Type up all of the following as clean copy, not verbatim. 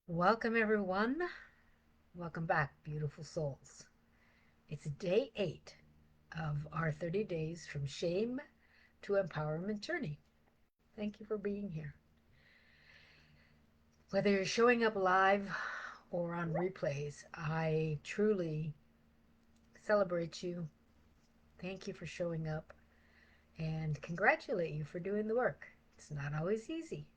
Welcome, everyone. Welcome back, beautiful souls. It's day 8 of our 30 days from shame to empowerment journey. Thank you for being here. Whether you're showing up live or on replays, I truly celebrate you. Thank you for showing up and congratulate you for doing the work. It's not always easy.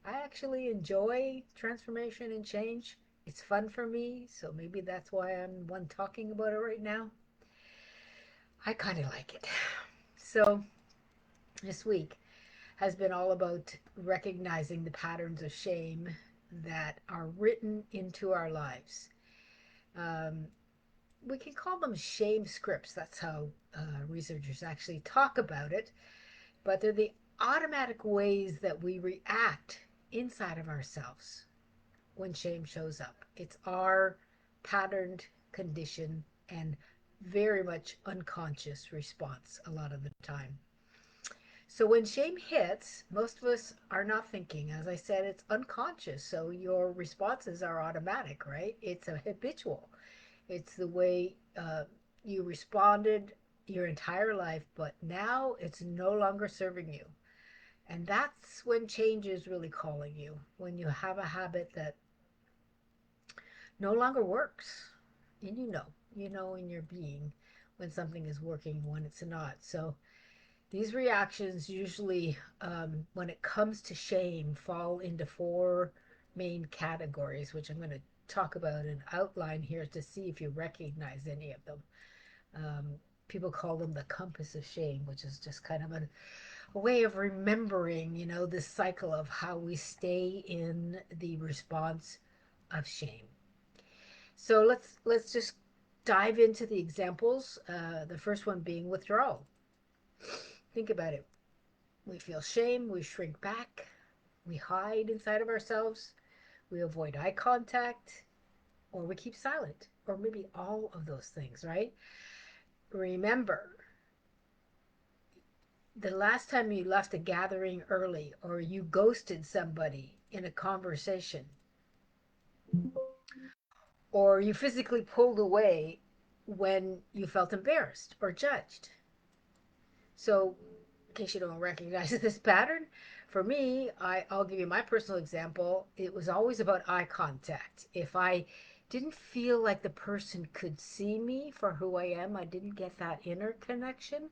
I actually enjoy transformation and change. It's fun for me, so maybe that's why I'm one talking about it right now. I kind of like it. So, this week has been all about recognizing the patterns of shame that are written into our lives. Um, we can call them shame scripts. That's how researchers actually talk about it. But they're the automatic ways that we react inside of ourselves when shame shows up. It's our patterned condition and very much unconscious response a lot of the time. So when shame hits, most of us are not thinking. As I said, it's unconscious. So your responses are automatic, right? It's a habitual. It's the way you responded your entire life, but now it's no longer serving you. And that's when change is really calling you. When you have a habit that no longer works. And you know in your being when something is working, when it's not. So these reactions usually, when it comes to shame, fall into four main categories, which I'm going to talk about and outline here to see if you recognize any of them. Um, People call them the compass of shame, which is just kind of a way of remembering, this cycle of how we stay in the response of shame. So let's just dive into the examples. The first one being withdrawal. Think about it. We feel shame, we shrink back, we hide inside of ourselves, we avoid eye contact, or we keep silent, or maybe all of those things, right? Remember, the last time you left a gathering early, or you ghosted somebody in a conversation, or you physically pulled away when you felt embarrassed or judged. So, in case you don't recognize this pattern, for me, I'll give you my personal example. It was always about eye contact. If I didn't feel like the person could see me for who I am, I didn't get that inner connection,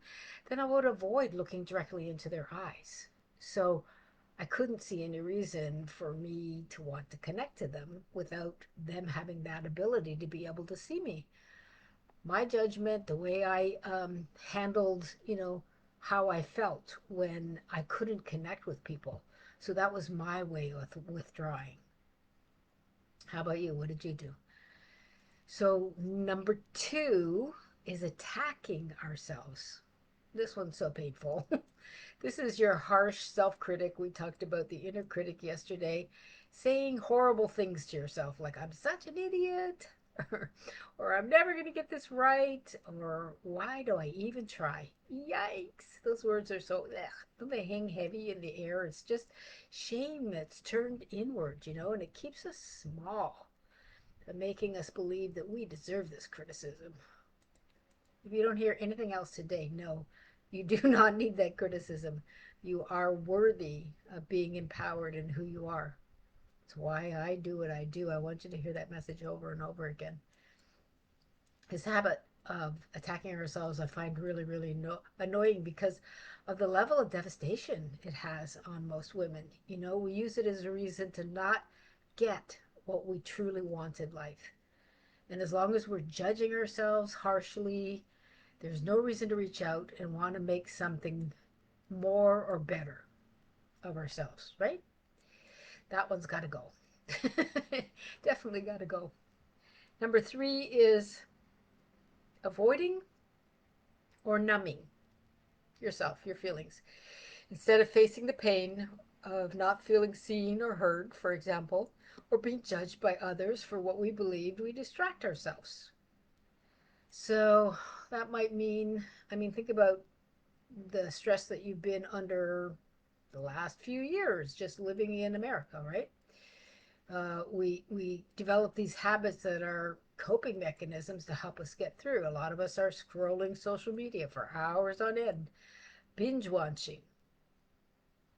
then I would avoid looking directly into their eyes. So I couldn't see any reason for me to want to connect to them without them having that ability to be able to see me. My judgment, the way I handled, how I felt when I couldn't connect with people. So that was my way of withdrawing. How about you? What did you do? So, number two is attacking ourselves. This one's so painful. This is your harsh self critic. We talked about the inner critic yesterday, saying horrible things to yourself, like, I'm such an idiot, or I'm never going to get this right, or why do I even try? Yikes. Those words are so, ugh, they hang heavy in the air. It's just shame that's turned inward, and it keeps us small, making us believe that we deserve this criticism. If you don't hear anything else today, no, you do not need that criticism. You are worthy of being empowered in who you are. It's why I do what I do. I want you to hear that message over and over again. This habit of attacking ourselves I find really, really annoying because of the level of devastation it has on most women. We use it as a reason to not get what we truly want in life. And as long as we're judging ourselves harshly, there's no reason to reach out and want to make something more or better of ourselves, right? That one's got to go. Definitely got to go. Number three is avoiding or numbing yourself, your feelings. Instead of facing the pain of not feeling seen or heard, for example, or being judged by others for what we believed, we distract ourselves. So that might mean, think about the stress that you've been under the last few years just living in America, right? We develop these habits that are coping mechanisms to help us get through. A lot of us are scrolling social media for hours on end, binge watching,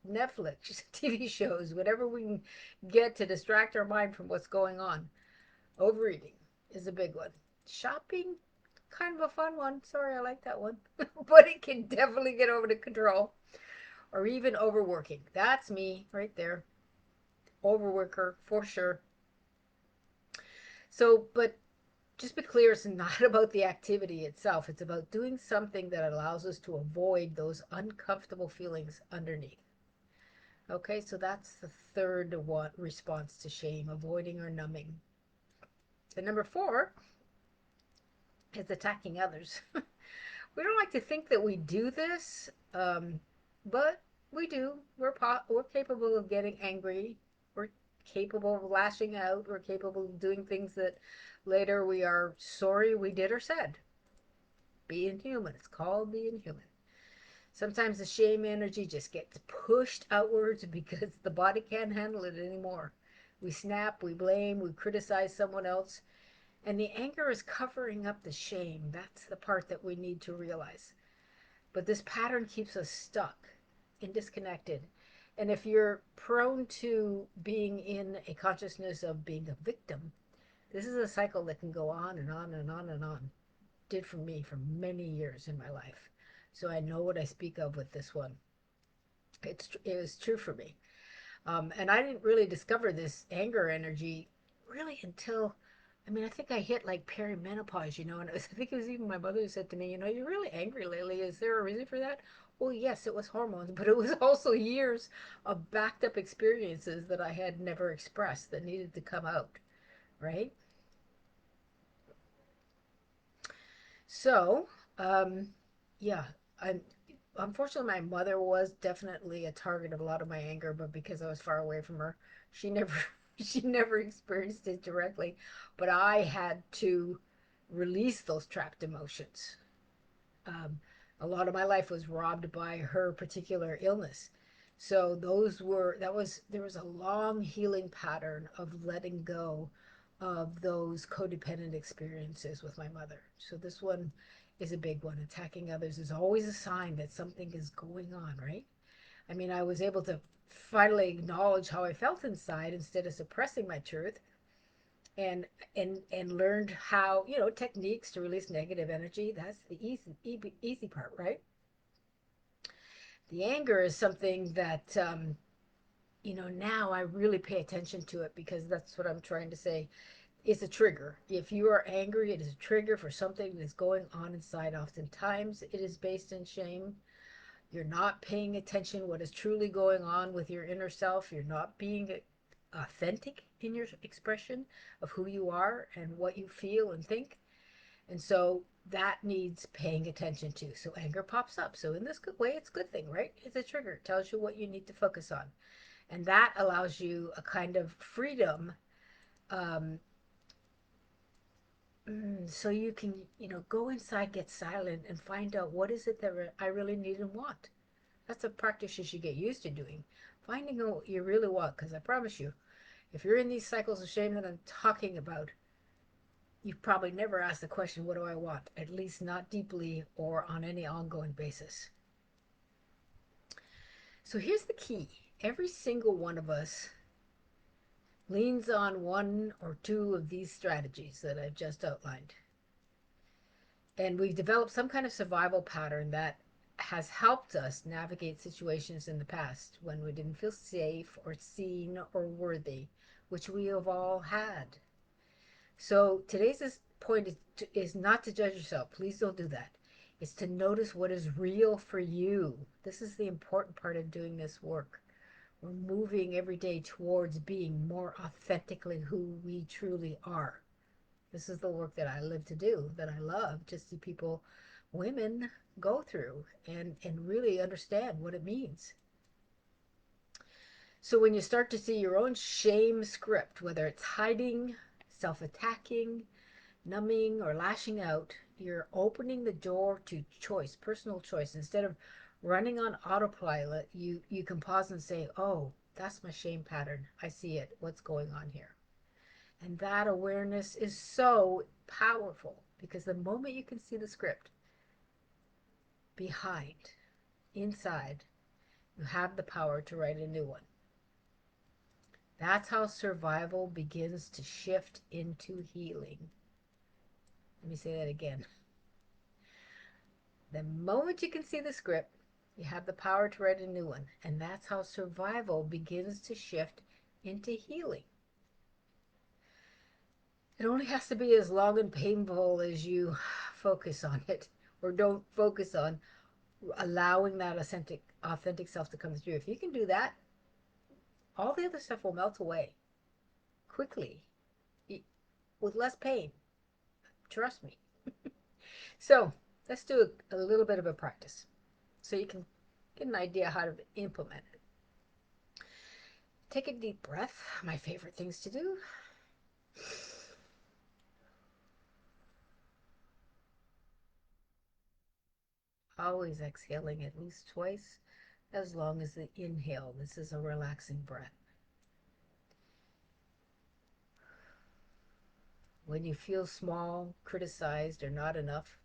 Netflix, TV shows, whatever we can get to distract our mind from what's going on. Overeating is a big one. Shopping, kind of a fun one. Sorry, I like that one. But it can definitely get over to control. Or even overworking. That's me right there. Overworker for sure. So, but just be clear, it's not about the activity itself. It's about doing something that allows us to avoid those uncomfortable feelings underneath. Okay, so that's the third one response to shame, avoiding or numbing. And number four is attacking others. We don't like to think that we do this, but we do. We're capable of getting angry. We're capable of lashing out. We're capable of doing things that later we are sorry we did or said. Being human. It's called being human. Sometimes the shame energy just gets pushed outwards because the body can't handle it anymore. We snap, we blame, we criticize someone else, and the anger is covering up the shame. That's the part that we need to realize. But this pattern keeps us stuck and disconnected. And if you're prone to being in a consciousness of being a victim, this is a cycle that can go on and on and on and on. It did for me for many years in my life. So I know what I speak of with this one. It was true for me. And I didn't really discover this anger energy really until, I mean, I think I hit like perimenopause, and I think it was even my mother who said to me, you're really angry lately. Is there a reason for that? Well, yes, it was hormones, but it was also years of backed up experiences that I had never expressed that needed to come out, right? So, um, yeah, I unfortunately my mother was definitely a target of a lot of my anger, but because I was far away from her, she never she never experienced it directly. But I had to release those trapped emotions. Um, a lot of my life was robbed by her particular illness. So there was a long healing pattern of letting go of those codependent experiences with my mother. So this one is a big one. Attacking others is always a sign that something is going on, right? I mean, I was able to finally acknowledge how I felt inside instead of suppressing my truth, and and learned how, techniques to release negative energy. That's the easy part, right? The anger is something that, now I really pay attention to it, because that's what I'm trying to say. It's a trigger. If you are angry, it is a trigger for something that is going on inside. Oftentimes it is based in shame. You're not paying attention what is truly going on with your inner self. You're not being authentic in your expression of who you are and what you feel and think. And so that needs paying attention to. So anger pops up. So in this good way, it's a good thing, right? It's a trigger. It tells you what you need to focus on. And that allows you a kind of freedom, um, so you can, go inside, get silent, and find out what is it that I really need and want. That's a practice you should get used to doing. Finding out what you really want, because I promise you, if you're in these cycles of shame that I'm talking about, you've probably never asked the question, what do I want? At least not deeply or on any ongoing basis. So here's the key: every single one of us leans on one or two of these strategies that I've just outlined. And we've developed some kind of survival pattern that has helped us navigate situations in the past when we didn't feel safe or seen or worthy, which we have all had. So today's point is not to judge yourself. Please don't do that. It's to notice what is real for you. This is the important part of doing this work. We're moving every day towards being more authentically who we truly are. This is the work that I live to do, that I love to see people, women, go through and really understand what it means. So when you start to see your own shame script, whether it's hiding, self attacking, numbing, or lashing out, you're opening the door to choice, personal choice. Instead of running on autopilot, you can pause and say, oh, That's my shame pattern. I see it. What's going on here? And that awareness is so powerful because the moment you can see the script behind, inside, you have the power to write a new one. That's how survival begins to shift into healing. Let me say that again. The moment you can see the script, you have the power to write a new one. And that's how survival begins to shift into healing. It only has to be as long and painful as you focus on it or don't focus on allowing that authentic self to come through. If you can do that, all the other stuff will melt away quickly with less pain. Trust me. So let's do a little bit of a practice so you can get an idea how to implement it. Take a deep breath. My favorite things to do. Always exhaling at least twice as long as the inhale. This is a relaxing breath. When you feel small, criticized, or not enough,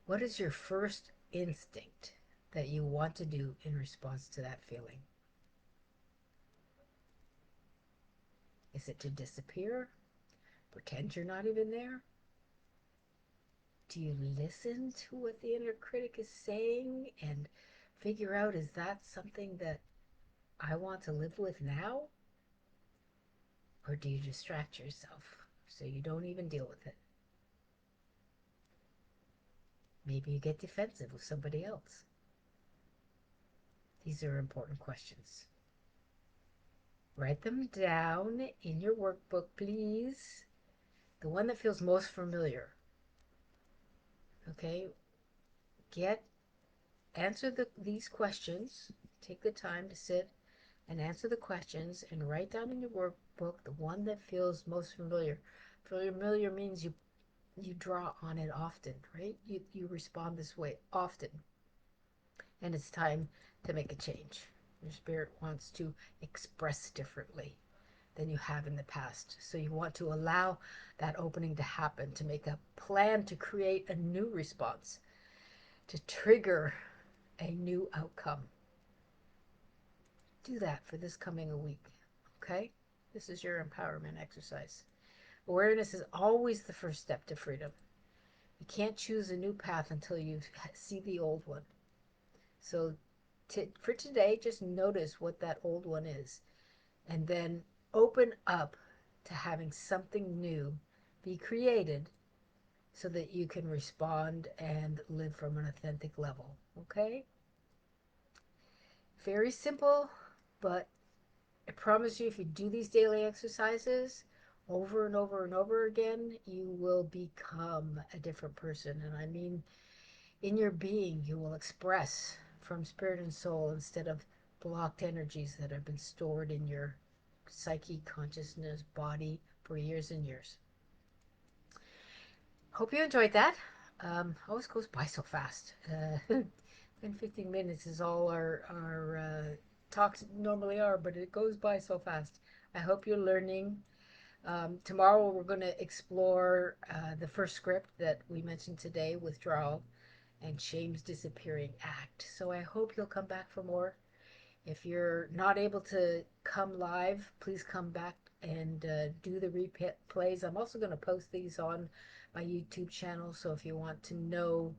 what is your first instinct that you want to do in response to that feeling? Is it to disappear? Pretend you're not even there? Do you listen to what the inner critic is saying and figure out, is that something that I want to live with now? Or do you distract yourself so you don't even deal with it? Maybe you get defensive with somebody else. These are important questions. Write them down in your workbook, please. The one that feels most familiar. Okay? Get answer these questions. Take the time to sit and answer the questions and write down in your workbook the one that feels most familiar. Familiar means you draw on it often, right? You respond this way often. And it's time to make a change. Your spirit wants to express differently than you have in the past. So you want to allow that opening to happen, to make a plan to create a new response, to trigger a new outcome. Do that for this coming a week, okay? This is your empowerment exercise. Awareness is always the first step to freedom. You can't choose a new path until you see the old one. So for today, just notice what that old one is and then open up to having something new be created so that you can respond and live from an authentic level. Okay? Very simple, but I promise you, if you do these daily exercises over and over and over again, you will become a different person. And I mean, in your being, you will express from spirit and soul instead of blocked energies that have been stored in your psyche, consciousness, body for years and years. Hope you enjoyed that. Always goes by so fast. In 15 minutes is all our talks normally are, but it goes by so fast. I hope you're learning. Tomorrow we're going to explore the first script that we mentioned today, withdrawal, and shame's disappearing act. So I hope you'll come back for more. If you're not able to come live, please come back and do the replays. I'm also going to post these on my YouTube channel, so if you want to know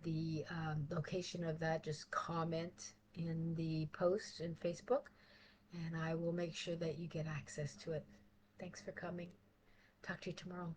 the location of that, just comment in the post in Facebook, and I will make sure that you get access to it. Thanks for coming. Talk to you tomorrow.